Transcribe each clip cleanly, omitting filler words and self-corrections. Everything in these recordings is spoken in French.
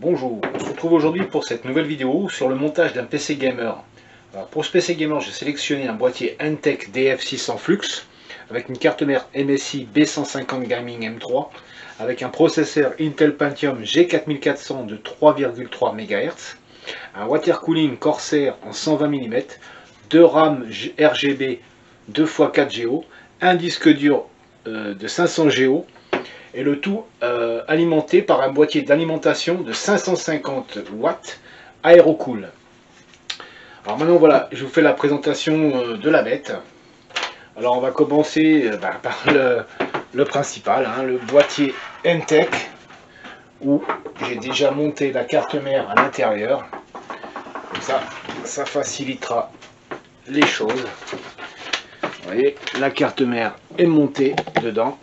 Bonjour, on se retrouve aujourd'hui pour cette nouvelle vidéo sur le montage d'un PC gamer. Alors pour ce PC gamer, j'ai sélectionné un boîtier Entech DF600 Flux avec une carte mère MSI B150 Gaming M3 avec un processeur Intel Pentium G4400 de 3,3 MHz, un water cooling Corsair en 120 mm, 2 RAM RGB 2x4 Go, un disque dur de 500 Go, et le tout alimenté par un boîtier d'alimentation de 550 watts AeroCool. Alors maintenant voilà, je vous fais la présentation de la bête. Alors on va commencer par le principal, hein, le boîtier Entech, où j'ai déjà monté la carte mère à l'intérieur. Comme ça facilitera les choses. Vous voyez, la carte mère est montée dedans.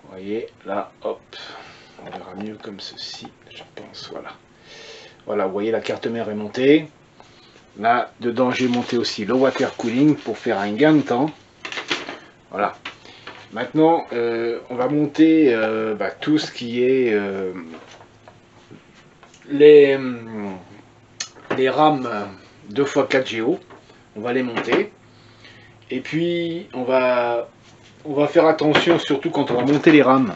Vous voyez, là, hop, on verra mieux comme ceci, je pense, voilà. Voilà, vous voyez, la carte mère est montée. Là, dedans, j'ai monté aussi le water cooling pour faire un gain de temps. Voilà. Maintenant, on va monter tout ce qui est les RAM 2x4 Go. On va les monter. Et puis, on va faire attention, surtout quand on va monter les RAM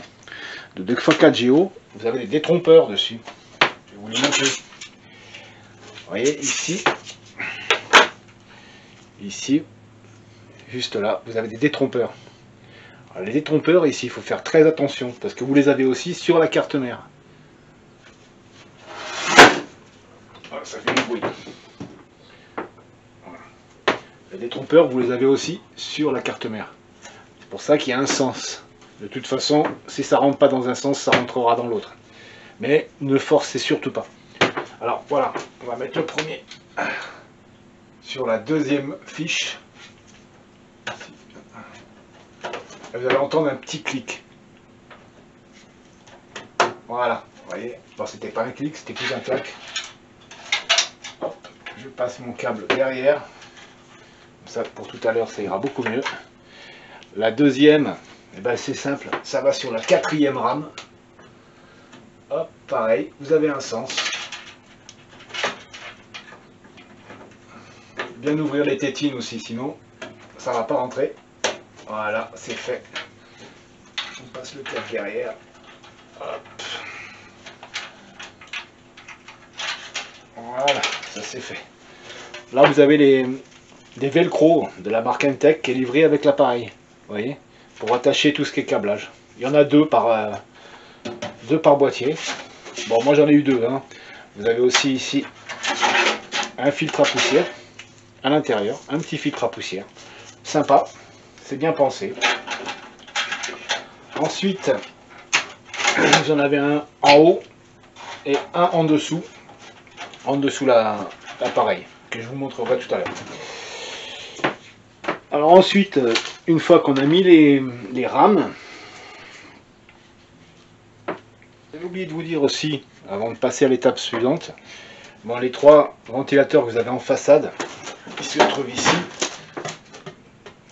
de 2x4 Go, vous avez des détrompeurs dessus. Je vais vous les montrer. Vous voyez, ici, juste là, vous avez des détrompeurs. Alors, les détrompeurs, ici, il faut faire très attention, parce que vous les avez aussi sur la carte mère. Voilà, ça fait du bruit. Voilà. Les détrompeurs, vous les avez aussi sur la carte mère. C'est pour ça qu'il y a un sens. De toute façon, si ça rentre pas dans un sens, ça rentrera dans l'autre. Mais ne forcez surtout pas. Alors voilà, on va mettre le premier sur la deuxième fiche. Vous allez entendre un petit clic. Voilà, vous voyez. Bon, c'était pas un clic, c'était plus un clac. Hop, je passe mon câble derrière. Comme ça, pour tout à l'heure, ça ira beaucoup mieux. La deuxième, eh ben, c'est simple, ça va sur la 4e RAM. Hop, pareil, vous avez un sens. Bien ouvrir les tétines aussi, sinon ça ne va pas rentrer. Voilà, c'est fait. On passe le câble derrière. Hop. Voilà, ça c'est fait. Là, vous avez des velcro de la marque Entech qui est livré avec l'appareil. Vous voyez, pour attacher tout ce qui est câblage. Il y en a deux par boîtier. Bon, moi j'en ai eu deux. Hein. Vous avez aussi ici un filtre à poussière à l'intérieur, un petit filtre à poussière. Sympa, c'est bien pensé. Ensuite, vous en avez un en haut et un en dessous l'appareil, que je vous montrerai tout à l'heure. Alors ensuite, une fois qu'on a mis les RAM, j'ai oublié de vous dire aussi, avant de passer à l'étape suivante, bon, les 3 ventilateurs que vous avez en façade, qui se trouvent ici,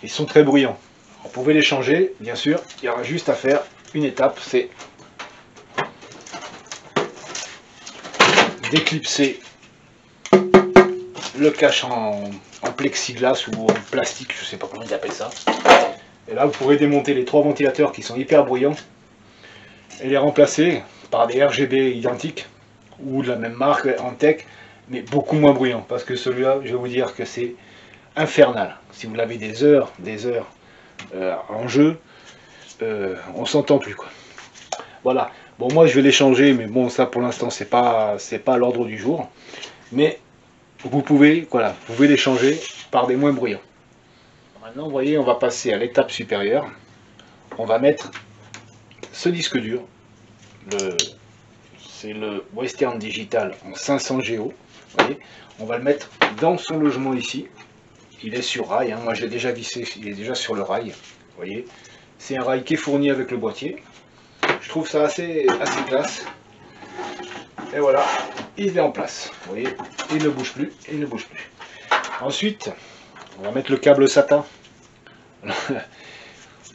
ils sont très bruyants. Vous pouvez les changer, bien sûr, il y aura juste à faire une étape, c'est d'éclipser le cache en plexiglas ou en plastique, je sais pas comment ils appellent ça. Et là, vous pourrez démonter les 3 ventilateurs qui sont hyper bruyants et les remplacer par des RGB identiques ou de la même marque Entech, mais beaucoup moins bruyants, parce que celui-là, je vais vous dire que c'est infernal. Si vous l'avez des heures en jeu, on s'entend plus, quoi. Voilà. Bon, moi je vais les changer, mais bon, ça pour l'instant c'est pas à l'ordre du jour. Mais vous pouvez les changer par des moins bruyants. Maintenant, vous voyez, on va passer à l'étape supérieure. On va mettre ce disque dur. C'est le Western Digital en 500 Go. Voyez, on va le mettre dans son logement ici. Il est sur rail, hein. Moi je l'ai déjà vissé, il est déjà sur le rail. Vous voyez, c'est un rail qui est fourni avec le boîtier. Je trouve ça assez classe. Et voilà, il est en place. Vous voyez, il ne bouge plus, il ne bouge plus. Ensuite, on va mettre le câble SATA. Vous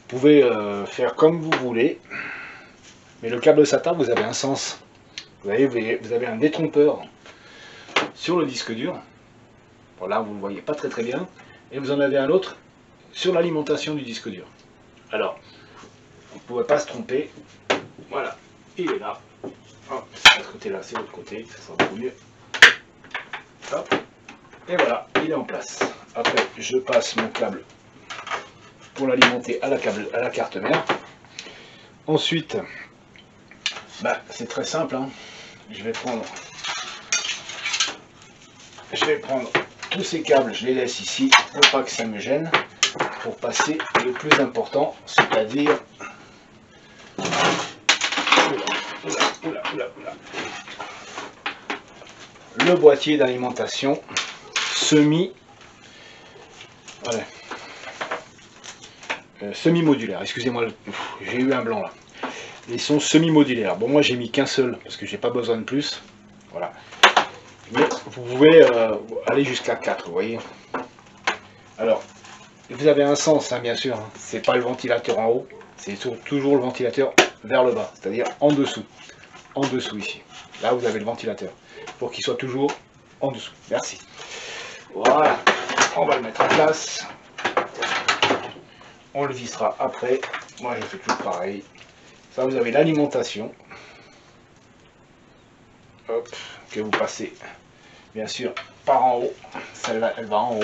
pouvez faire comme vous voulez. Mais le câble SATA, vous avez un sens. vous avez un détrompeur sur le disque dur. Bon, là, vous ne le voyez pas très bien. Et vous en avez un autre sur l'alimentation du disque dur. Alors, vous ne pouvez pas se tromper. Voilà, il est là. Hop, c'est de ce côté-là, c'est de l'autre côté, ça sera beaucoup mieux. Hop, et voilà, il est en place. Après, je passe mon câble pour l'alimenter à la carte mère. Ensuite, bah, c'est très simple, hein. Je vais prendre tous ces câbles, je les laisse ici pour pas que ça me gêne, pour passer le plus important, c'est-à-dire le boîtier d'alimentation semi-modulaire. Excusez-moi, j'ai eu un blanc là. Ils sont semi-modulaires. Bon, moi j'ai mis qu'un seul parce que j'ai pas besoin de plus. Voilà. Mais vous pouvez aller jusqu'à 4, vous voyez. Alors, vous avez un sens, hein, bien sûr. Hein. C'est pas le ventilateur en haut, c'est toujours le ventilateur vers le bas, c'est-à-dire en dessous. En dessous ici. Là, vous avez le ventilateur. Pour qu'il soit toujours en dessous. Merci. Voilà. On va le mettre en place. On le vissera après. Moi, je fais toujours pareil. Ça, vous avez l'alimentation. Hop, que vous passez, bien sûr, par en haut. Celle-là, elle va en haut.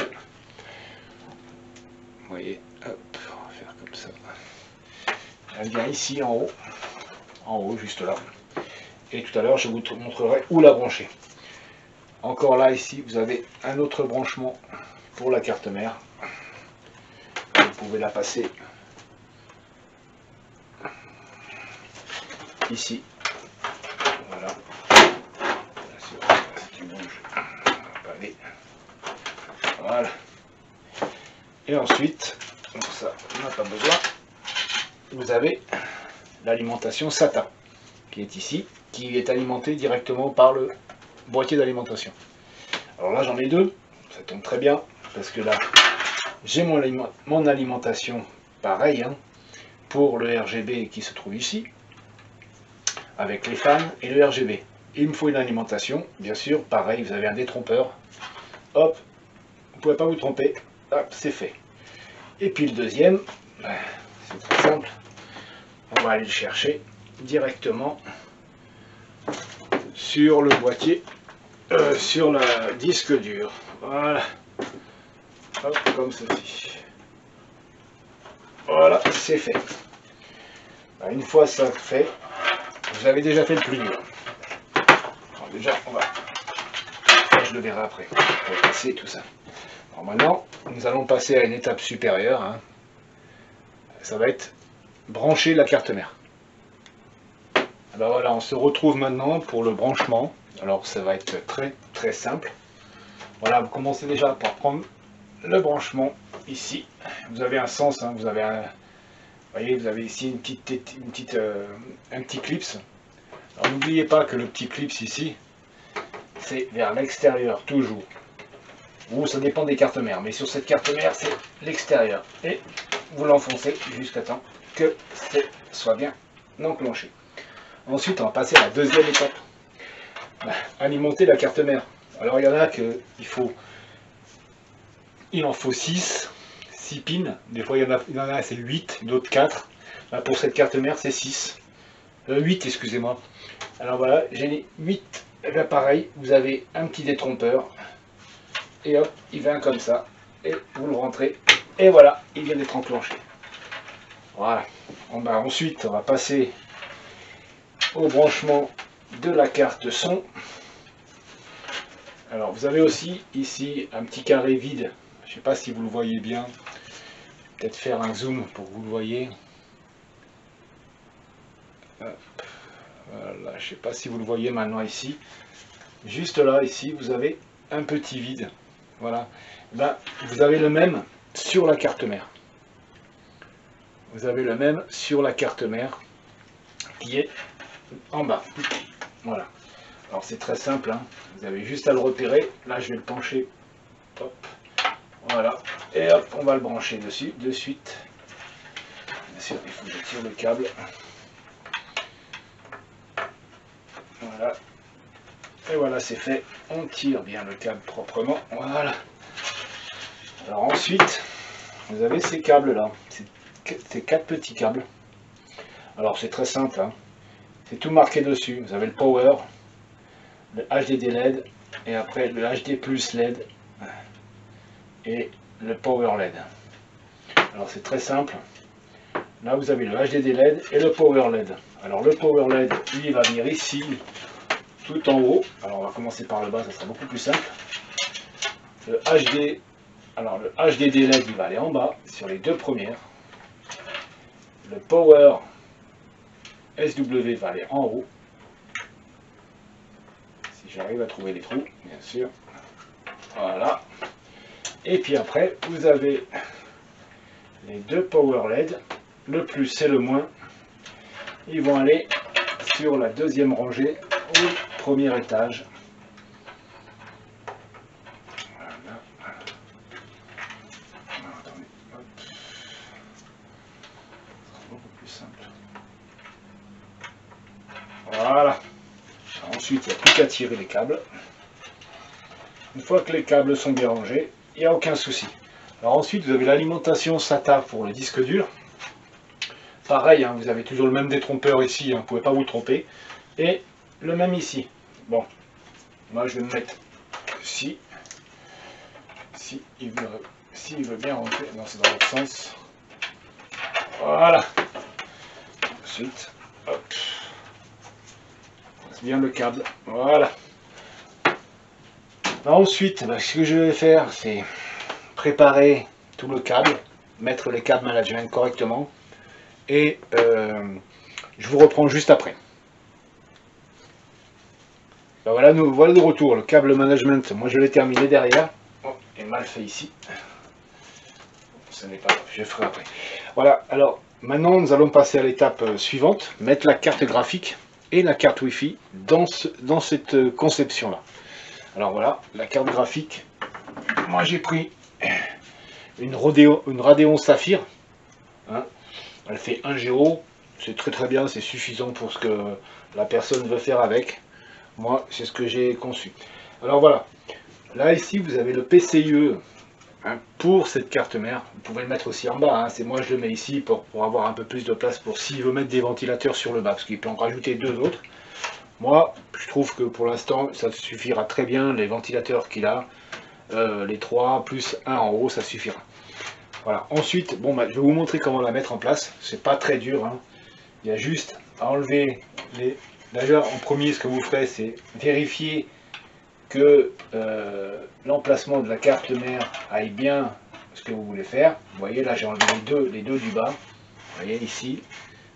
Vous voyez, hop, on va faire comme ça. Elle vient ici en haut, juste là. Et tout à l'heure, je vous montrerai où la brancher. Encore là, ici, vous avez un autre branchement pour la carte mère. Vous pouvez la passer ici. Voilà. Bien sûr, si tu bouges, ça va pas aller. Voilà. Et ensuite, donc ça, on n'a pas besoin. Vous avez l'alimentation SATA qui est ici, qui est alimentée directement par le boîtier d'alimentation. Alors là, j'en ai deux. Ça tombe très bien parce que là, j'ai mon alimentation pareil hein, pour le RGB qui se trouve ici, avec les fans et le RGB. Il me faut une alimentation, bien sûr, pareil, vous avez un détrompeur. Hop, vous ne pouvez pas vous tromper. Hop, c'est fait. Et puis le deuxième, c'est très simple. On va aller le chercher directement sur le boîtier, sur le disque dur. Voilà. Hop, comme ceci. Voilà, c'est fait. Une fois ça fait, vous avez déjà fait le plus dur. Alors déjà, je le verrai après. On va passer tout ça. Alors maintenant, nous allons passer à une étape supérieure. Hein. Ça va être brancher la carte mère. Alors voilà, on se retrouve maintenant pour le branchement. Alors ça va être très simple. Voilà, vous commencez déjà par prendre le branchement ici. Vous avez un sens, hein, vous avez voyez, vous avez ici un petit clips. Alors n'oubliez pas que le petit clips ici, c'est vers l'extérieur toujours. Ou ça dépend des cartes mères, mais sur cette carte mère, c'est l'extérieur. Et vous l'enfoncez jusqu'à temps que soit bien enclenché. Ensuite, on va passer à la deuxième étape. Alimenter la carte mère. Alors il y en a que il en faut 6 pins. Des fois il y en a c'est 8, d'autres 4. Là, pour cette carte mère, c'est 8, excusez-moi. Alors voilà, j'ai 8. Et bien pareil, vous avez un petit détrompeur. Et hop, il vient comme ça. Et vous le rentrez. Et voilà, il vient d'être enclenché. Voilà. Ensuite, on va passer au branchement de la carte son. Alors vous avez aussi ici un petit carré vide. Je ne sais pas si vous le voyez bien. Peut-être faire un zoom pour que vous le voyez. Hop. Voilà, je ne sais pas si vous le voyez maintenant ici. Juste là, ici, vous avez un petit vide. Voilà. Ben, vous avez le même sur la carte mère. Vous avez le même sur la carte mère qui est en bas. Voilà. Alors c'est très simple, hein. Vous avez juste à le repérer. Là je vais le pencher. Hop. Voilà. Et hop, on va le brancher dessus de suite. Bien sûr, il faut que je tire le câble. Voilà. Voilà. Et voilà, c'est fait. On tire bien le câble proprement. Voilà. Alors ensuite, vous avez ces câbles là. Ces 4 petits câbles. Alors c'est très simple, hein. C'est tout marqué dessus. Vous avez le power, le HDD LED, et après le HD plus LED et le power LED. Alors c'est très simple. Là vous avez le HDD LED et le power LED. Alors le power LED, lui, il va venir ici, tout en haut. Alors on va commencer par le bas, ça sera beaucoup plus simple. Le HDD LED, il va aller en bas, sur les 2 premières. Le power SW va aller en haut. Si j'arrive à trouver les trous, bien sûr. Voilà. Et puis après, vous avez les 2 power LED. Le plus et le moins. Ils vont aller sur la 2e rangée au 1er étage. Voilà. Attendez, hop. Ce sera beaucoup plus simple. Voilà. Ensuite, il n'y a plus qu'à tirer les câbles. Une fois que les câbles sont bien rangés, il n'y a aucun souci. Alors ensuite, vous avez l'alimentation SATA pour le disque dur. Pareil, hein, vous avez toujours le même détrompeur ici, hein, vous ne pouvez pas vous tromper. Et le même ici. Bon, moi je vais me mettre ici. Si il veut bien rentrer, non c'est dans l'autre sens. Voilà. Ensuite, hop. Bien le câble. Voilà. Ensuite, ce que je vais faire, c'est préparer tout le câble, mettre les câbles management correctement. Et je vous reprends juste après. Ben voilà, nous voilà de retour. Le câble management, moi je l'ai terminé derrière. Oh, il est mal fait ici. Ce n'est pas grave, je ferai après. Voilà, alors maintenant nous allons passer à l'étape suivante, mettre la carte graphique et la carte Wi-Fi dans cette conception-là. Alors voilà, la carte graphique. Moi j'ai pris une Radeon Saphir. Hein. Elle fait 1 Go, c'est très bien, c'est suffisant pour ce que la personne veut faire avec. Moi, c'est ce que j'ai conçu. Alors voilà, là ici vous avez le PCIe hein, pour cette carte mère. Vous pouvez le mettre aussi en bas, hein. C'est moi je le mets ici pour avoir un peu plus de place pour s'il veut mettre des ventilateurs sur le bas, parce qu'il peut en rajouter 2 autres. Moi, je trouve que pour l'instant, ça suffira très bien, les ventilateurs qu'il a, les 3 plus 1 en haut, ça suffira. Voilà, ensuite, bon, je vais vous montrer comment la mettre en place. C'est pas très dur, hein. Il y a juste à enlever les... Déjà, en premier, ce que vous ferez, c'est vérifier que l'emplacement de la carte mère aille bien ce que vous voulez faire. Vous voyez, là, j'ai enlevé les deux du bas. Vous voyez, ici.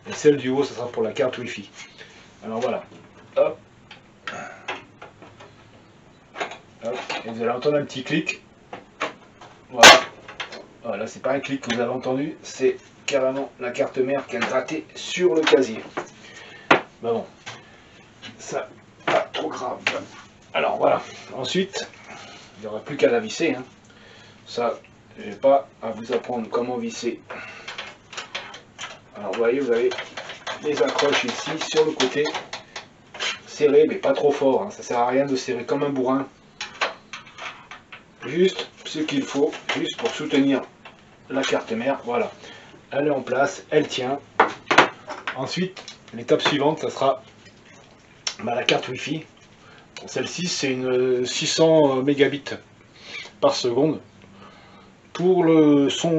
Et celle du haut, ça sera pour la carte Wi-Fi. Alors voilà. Hop. Hop. Et vous allez entendre un petit clic. Voilà. Voilà, c'est pas un clic que vous avez entendu, c'est carrément la carte mère qui a gratté sur le casier. Ben bon, ça, pas trop grave. Alors voilà, ensuite, il n'y aura plus qu'à la visser. Hein. Ça, je n'ai pas à vous apprendre comment visser. Alors vous voyez, vous avez les accroches ici, sur le côté, serrées, mais pas trop fort. Hein. Ça sert à rien de serrer comme un bourrin. Juste ce qu'il faut, juste pour soutenir la carte mère, voilà, elle est en place, elle tient. Ensuite, l'étape suivante, ça sera la carte Wi-Fi. Celle-ci, c'est une 600 mégabits par seconde. Pour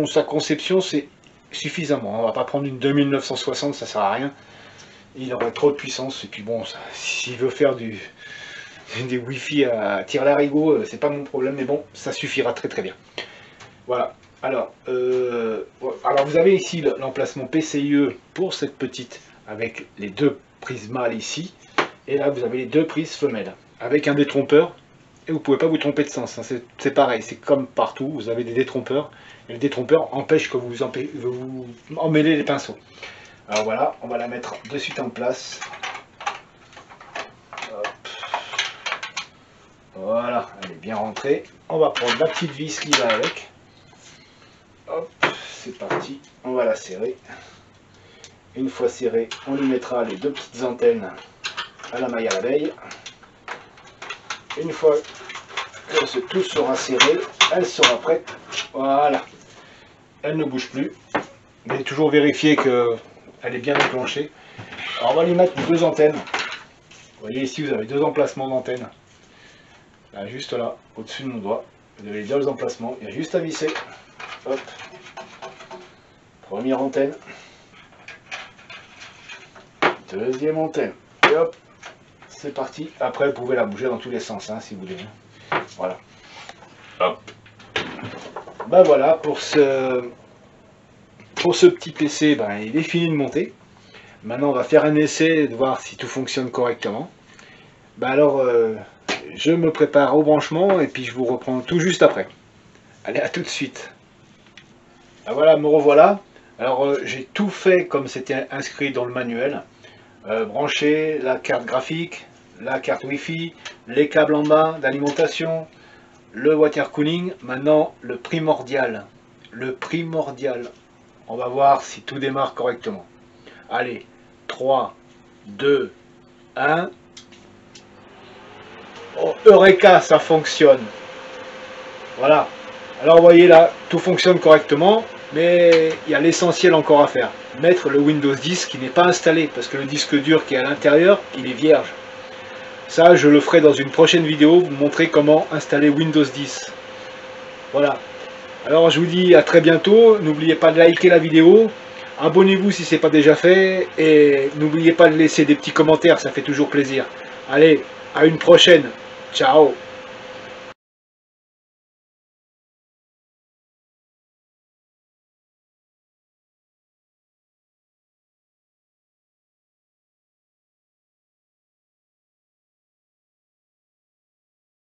sa conception, c'est suffisamment. On va pas prendre une 2960, ça sert à rien. Il aurait trop de puissance. Et puis bon, s'il veut faire des Wi-Fi à tire-larigot, c'est pas mon problème, mais bon, ça suffira très bien. Voilà. Alors vous avez ici l'emplacement PCIe pour cette petite, avec les 2 prises mâles ici, et là vous avez les 2 prises femelles, avec un détrompeur, et vous ne pouvez pas vous tromper de sens, hein. C'est pareil, c'est comme partout, vous avez des détrompeurs, et le détrompeur empêche que vous emmêlez les pinceaux. Alors voilà, on va la mettre de suite en place. Hop. Voilà, elle est bien rentrée. On va prendre la petite vis qui va avec. Hop, c'est parti, on va la serrer. Une fois serrée, on lui mettra les 2 petites antennes à la maille à l'abeille. Une fois que tout sera serré, elle sera prête. Voilà. Elle ne bouge plus. Mais toujours vérifier qu'elle est bien enclenchée. Alors on va lui mettre 2 antennes. Vous voyez ici, vous avez 2 emplacements d'antennes. Là, juste là, au-dessus de mon doigt. Vous avez les 2 emplacements. Il y a juste à visser. Hop. Première antenne. Deuxième antenne. Et hop. C'est parti. Après, vous pouvez la bouger dans tous les sens, hein, si vous voulez. Voilà. Hop. Ben voilà, pour ce petit PC, ben, il est fini de monter. Maintenant, on va faire un essai de voir si tout fonctionne correctement. Ben alors, je me prépare au branchement et puis je vous reprends tout juste après. Allez, à tout de suite. Ben voilà, me revoilà. Alors, j'ai tout fait comme c'était inscrit dans le manuel. Brancher la carte graphique, la carte Wi-Fi, les câbles en bas d'alimentation, le water cooling. Maintenant, le primordial. On va voir si tout démarre correctement. Allez, 3, 2, 1. Oh, Eureka, ça fonctionne. Voilà. Alors, vous voyez là, tout fonctionne correctement, mais il y a l'essentiel encore à faire. Mettre le Windows 10 qui n'est pas installé, parce que le disque dur qui est à l'intérieur, il est vierge. Ça, je le ferai dans une prochaine vidéo, vous montrer comment installer Windows 10. Voilà. Alors, je vous dis à très bientôt. N'oubliez pas de liker la vidéo. Abonnez-vous si ce n'est pas déjà fait. Et n'oubliez pas de laisser des petits commentaires, ça fait toujours plaisir. Allez, à une prochaine. Ciao.